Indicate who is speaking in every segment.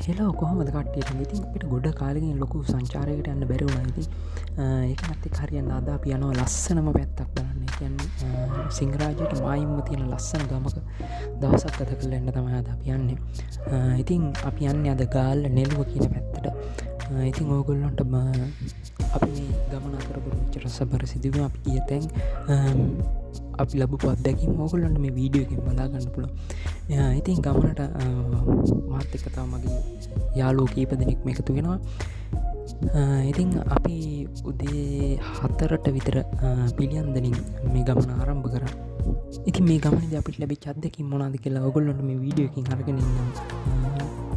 Speaker 1: Hello කොහොමද කට්ටියට ඉතින් අපිට ගොඩ කාලෙකින් ලොකු සංචාරයකට යන්න බැරි වුණා ඉතින් ඒක නැති හරියන්න අද අපි යනවා ලස්සනම පැත්තක් බලන්න. ඒ කියන්නේ සිංහරාජයට මායිම්ම තියෙන ලස්සන ගමක දවසක් ගත කරලා එන්න තමයි අද අපි යන්නේ. ඉතින් අපි යන්නේ අද ගාල්ල නෙළුව කියන පැත්තට. ඉතින් ඕගොල්ලන්ට අපි මේ ගමන අතරතුර වෙච්ච රසබර සිදුවීම් අපි ගිය තැන් අපි ලැබපු අත්දැකීම් ඕගොල්ලන්ට මේ වීඩියෝ එකෙන් බලා ගන්න පුළුවන්. ඉතින් ගමනට මාත් එක්ක තව මගේ යාළුවෝ කීප දෙනෙක් එකතු වෙනවා. ඉතින් අපි උදේ 4ට විතර පිළියන්දනින් මේ ගමන ආරම්භ කරා. ඉතින් මේ ගමනේදී අපිට ලැබිච්ච අත්දැකීම් මොනවද කියලා ඕගොල්ලන්ට මේ වීඩියෝ එකකින් අරගෙන ඉන්නවා.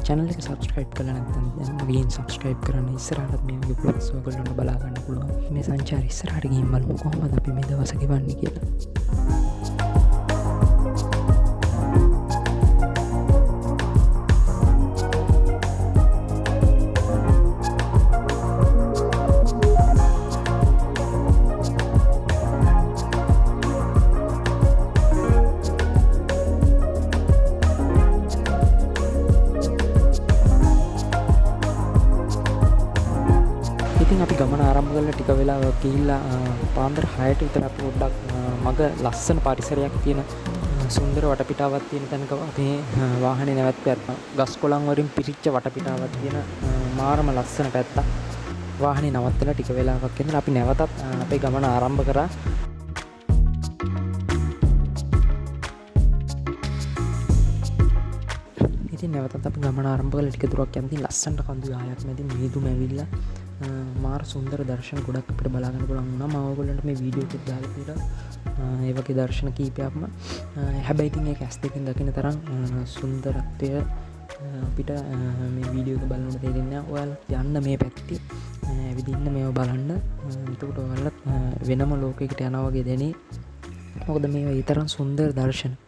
Speaker 1: channel එක subscribe කරලා නැත්නම් දැන් ගිහින් subscribe කරන්න. ඉස්සරහට මේ වගේ vlogs ඔයගොල්ලන්ට බලා ගන්න පුළුවන්. මේ සංචාරය ඉස්සරහට ගිහින් බලමු කොහොමද අපි මේ දවස් ගෙවන්නේ කියලා. අපි ගමන ආරම්භ කරලා ටික වෙලාවක් ගිහිල්ලා පාන්දර 6ට විතර අපි පොඩ්ඩක් මග ලස්සන පරිසරයක් තියෙන සුන්දර වටපිටාවක් තියෙන තැනක අපේ වාහනේ නැවැත්වුවා. ගස් කොළන් වලින් පිරිච්ච වටපිටාවක් තියෙන මාරම ලස්සන පැත්තක්. වාහනේ නවත්තලා ටික වෙලාවක් ඉඳලා අපි නැවතත් අපේ ගමන ආරම්භ කරා. ඉතින් නැවතත් අපි ගමන ආරම්භ කරලා ටික දුරක් යනදී ලස්සනට කඳු ආයක් මැදින් මීදුම ඇවිල්ලා මාර සුන්දර දර්ශන ගොඩක් අපිට බලා ගන්න පුළුවන් වුණා. මම ඔයගොල්ලන්ට මේ වීඩියෝ එකක් දාලා තියෙනවා. ඒ වගේ දර්ශන කීපයක්ම හැබැයි ඉතින් ඒක ඇස් දෙකෙන් දකින තරම් සුන්දරත්වය අපිට මේ වීඩියෝ එක බලනකොට තේරෙන්නේ නැහැ. ඔයාලා යන්න මේ පැත්තේ ඇවිදින්න මේව බලන්න. එතකොට ඔයාලට වෙනම ලෝකයකට යනවා වගේ දැනේ. මොකද මේවා ඒ තරම් සුන්දර දර්ශන.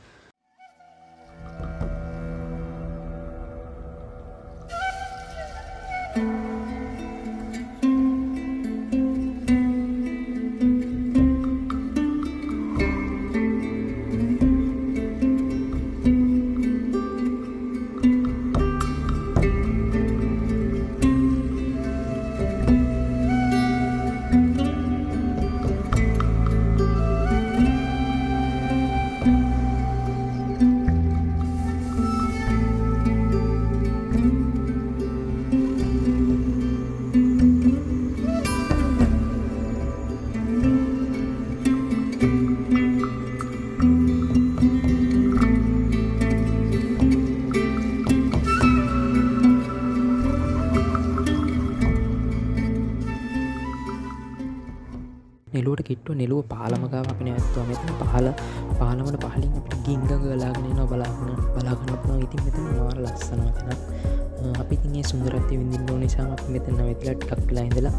Speaker 1: නෙළුවට කිට්ටුව නෙළුව පාලම ගාව අපි නැවැත්තුවා. මෙතන පාලමට පහලින් අපිට ගිංග ගලාගෙන එනවා බලා ගන්න පුළුවන්. ඉතින් මෙතන මාර ලස්සනම තැනක්. අපි ඉතින් මේ සුන්දරත්වය විඳින්න ඕන නිසා අපි මෙතන නැවැත්ලා ටිකක් වෙලා ඉඳලා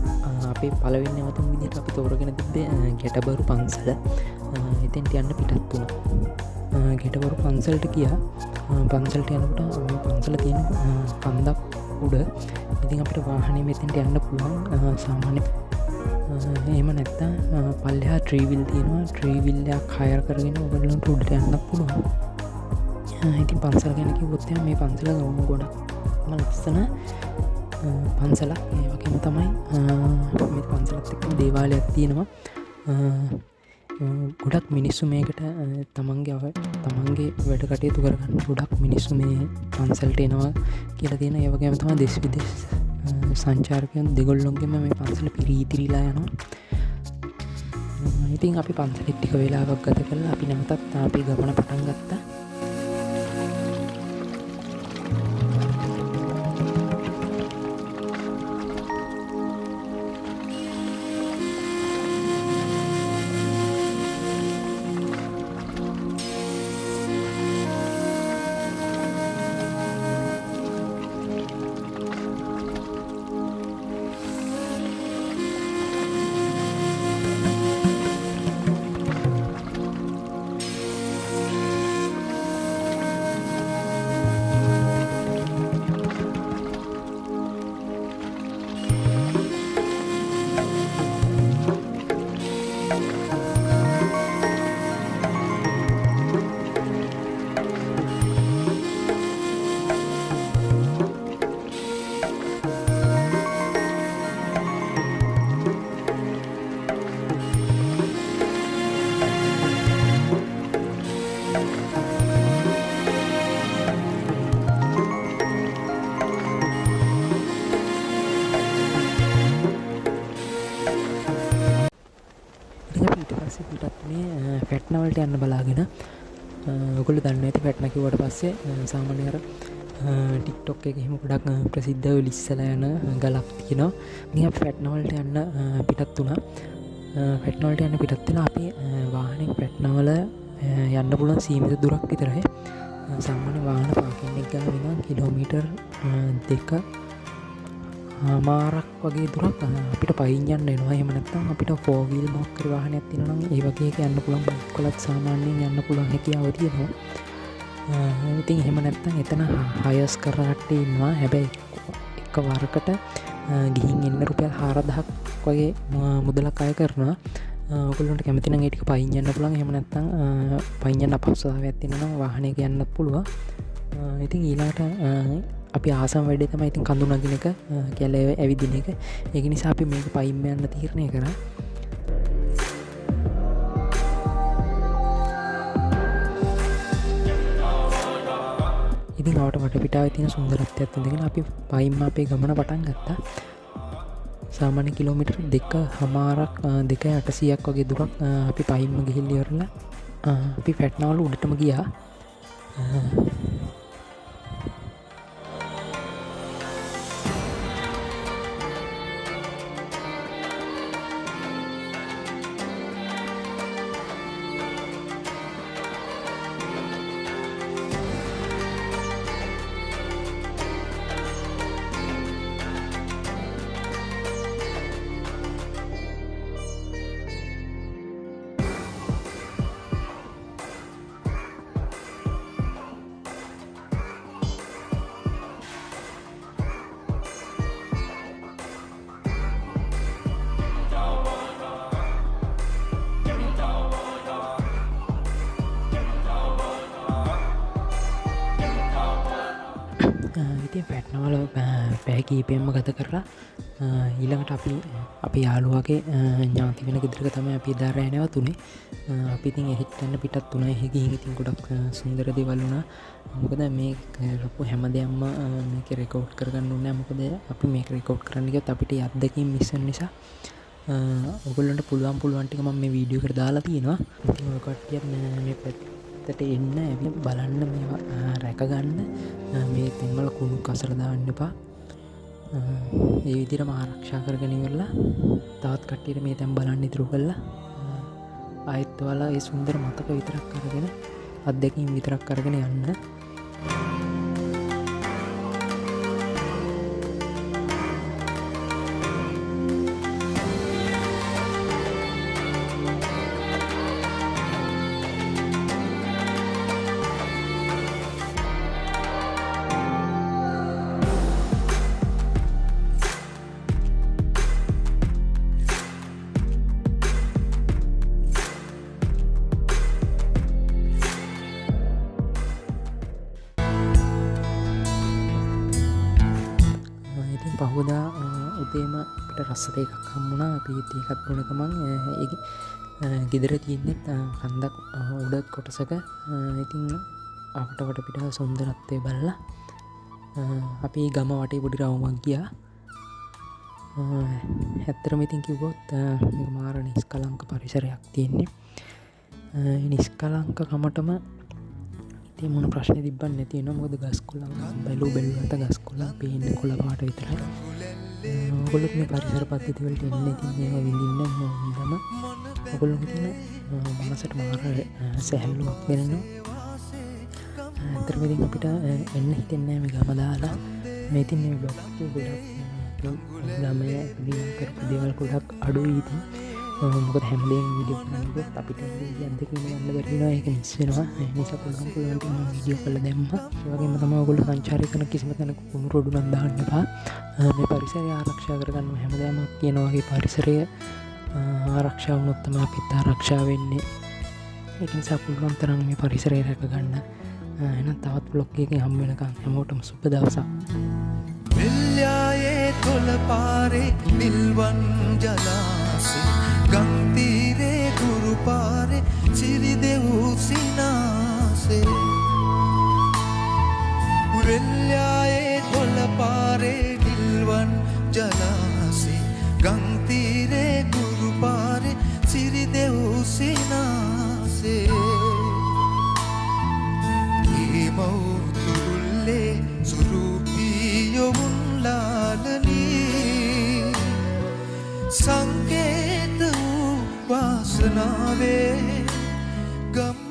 Speaker 1: අපේ පළවෙනි නැවතුම් විදිහට අපි තෝරගෙන තිබ්බේ ගැටබරු පන්සල. එතෙන්ට යන්න පිටත් වුණා. ගැටබරු පන්සලට ගියා. පන්සලට යනකොට මේ පන්සල තියෙන කන්දක් උඩ ඉතින් අපිට වාහනේ මෙතෙන්ට යන්න පුළුවන්. සාමාන්‍ය එහෙම නැත්තම් පල්ලෙහා ට්‍රීවිල් තියෙනවා. ට්‍රීවිල් එකක් හයර් කරගෙන ඔයගොල්ලන්ට උඩට යන්න පුළුවන්. ඉතින් පන්සල ගැන කිව්වොත් මේ පන්සල ගොඩක් ලස්සන පන්සලක්. ඒ වගේම තමයි මේ පන්සලත් එක්කම දේවාලයක් තියෙනවා. ගොඩක් මිනිස්සු මේකට තමන්ගේ වැඩ කටයුතු කරගන්න ගොඩක් මිනිස්සු මේ පන්සලට එනවා කියලා තියෙන. ඒ වගේම තමයි දෙස් විදෙස් සංචාරකයන් දෙගොල්ලොන්ගෙම මේ පන්සල පිරීතිරිලා යනවා. ඉතින් අපි පන්සලෙත් ටික වෙලාවක් ගත කරලා අපි නැවතත් අපේ ගමන පටන් ගත්තා. අපි ඊට පස්සේ පිටත්නේ ෆැට්නා වලට යන්න බලාගෙන ඔයගොල්ලෝ දන්නවා ඇති ෆැට්නා කිව්වට පස්සේ සාමාන්‍ය අර ටික්ටොක් එකේ එහෙම ගොඩක් ප්‍රසිද්ධ ලිස්සලා යන ගලක් තියෙනවා. ඉතින් අපි ෆැට්නා වලට යන්න පිටත් වුණා. ෆැට්නා වලට යන්න පිටත් වෙලා අපි වාහනේ ෆැට්නා වල යන්න පුළුවන් සීමිත දුරක් විතරයි. සාමාන්‍ය වාහන පාකින් එක ගාන ඉඳන් කිලෝමීටර් 2 මාරක් වගේ දුරක් අපිට පයින් යන්න වෙනවා. එහෙම නැත්නම් අපිට 4 wheel මොකක් හරි වාහනයක් තියෙනවා නම් ඒ වගේ එක යන්න පුළුවන්. බයික් වලත් සාමාන්‍යයෙන් යන්න පුළුවන් හැකියාව තියෙනවා. ඉතින් එහෙම නැත්නම් එතන හයර්ස් කරලා කට්ටිය ඉන්නවා. හැබැයි එක වරකට ගිහින් එන්න රුපියල් 4000ක් වගේ මුදලක් අය කරනවා. ඔයගොල්ලන්ට කැමති නම් ඒ ටික පයින් යන්න පුළුවන්. එහෙම නැත්නම් පයින් යන්න අපහසුතාවයක් තියෙනවා නම් වාහනයක යන්නත් පුළුවන්. ඉතින් ඊළඟට අපි ආසම වැඩේ තමයි ඉතින් කඳු නගින එක කියලා ඇවිදින එක. ඒක නිසා අපි මේක පයින් යන්න තීරණය කරා. ඉතින් ආවට වටපිටාවේ තියෙන සුන්දරත්වයත් ඉඳගෙන අපි පයින්ම අපේ ගමන පටන් ගත්තා. සාමාන්‍ය කිලෝමීටර් 2.5ක් 2.800ක් වගේ දුරක් අපි පයින්ම ගිහිල්ලා ඉවරලා අපි ෆැට්නා වල උඩටම ගියා. ඉතින් ෆැට්නාවල පැය කීපයෙන්ම ගත කරලා ඊළඟට අපි යාළුවාගේ ඥාති වෙන ගෙදරක තමයි අපි එදා රෑ නැවතුනේ. අපි ඉතින් එහෙට යන්න පිටත් වුණා. එහෙ ගිහින් ඉතින් ගොඩක් සුන්දර දේවල් වුණා. මොකද මේ කරපු හැමදේම මේක රෙකෝඩ් කරගන්න ඕනේ. මොකද අපි මේක රෙකෝඩ් කරන්න ගියොත් අපිට අත්දැකීම් මිස් වෙන නිසා ඔයගොල්ලන්ට පුළුවන් ටික මම මේ වීඩියෝ එකට දාලා තියෙනවා. ඉතින් ඔය කට්ටිය මේ පැත්තට එන්න ඇවිත් බලන්න මේවා රැකගන්න. මේ තැන්වල කුණු කසල දාන්න එපා. ඒ විදිහටම ආරක්ෂා කරගෙන ඉවරලා තවත් කට්ටියට මේ තැන් බලන්න ඉතුරු කළා. ආයෙත් ඔයාලා ඒ සුන්දර මතක විතරක් අරගෙන අත්දැකීම් විතරක් අරගෙන යන්න. පහුදා උදේම අපිට රස්සට එකක් හම්බුණා. අපි ඒකත් බොන ගමන් ගෙදර තියෙන්නේ කන්දක් උඩ කොටසක. ඉතින් අපට වටපිට සුන්දරත්වය බලලා අපි ගම වටේ පොඩි රවුමක් ගියා. ඇත්තටම ඉතින් කිව්වොත් මේක මාර නිස්කලංක පරිසරයක් තියෙන්නේ. නිස්කලංක කමටම ඉතින් මොන ප්‍රශ්නේ තිබ්බත් නැති වෙනවා. මොකද ගස් කොළන් බැලුවට ගස් කොළන් පේන්නේ කොළ පාට විතරයි. ඔයගොල්ලෝ මේ පරිසර පද්ධති වලට එන්නේ ඉතින් මේවා විඳින්න හොඳම. ඔයගොල්ලෝ හිතන මනසට මාර සැහැල්ලුවක් දෙනවා. ඇත්තටම ඉතින් අපිට එන්න හිතෙන්නේ මේ ගම දාලා මේ ඉතින් මේ බ්ලොග් එක ගොඩක් ගමේ දින කරපු දේවල් ගොඩක් අඩුයි ඉතින්. මොකද හැමදේම වීඩියෝ කරනකොට අපිට අත්දැකීම් ගන්න බැරි වෙනවා. ඒක මිස් වෙනවා. ඒ නිසා පුළුවන් වීඩියෝ කරලා දැම්මා. ඒ වගේම තමයි ඔයගොල්ලෝ සංචාරය කරන කිසිම තැනක කුණු රොඩු නම් දාන්න එපා. මේ පරිසරය ආරක්ෂා කරගන්න හැමදේම කියන වගේ පරිසරය ආරක්ෂා වුණොත් තමයි අපිත් ආරක්ෂා වෙන්නේ. ඒක නිසා පුළුවන් තරම් මේ පරිසරය රැකගන්න. එහෙනම් තවත් බ්ලොග් එකකින් හම්බ වෙනකම් හැමෝටම සුබ දවසක්.
Speaker 2: විල්යායේ තොල පාරේ නිල්වන් ජලාසේ ගම්තීරේ ගුරු පාරේ සිරිදෙව් සිනාසේ විල්යායේ තොල පාරේ නිල්වන් ජලාසේ ගම්තීරේ ගුරු පාරේ සිරිදෙව් සංකේත වූ වාසනාවේ ගම්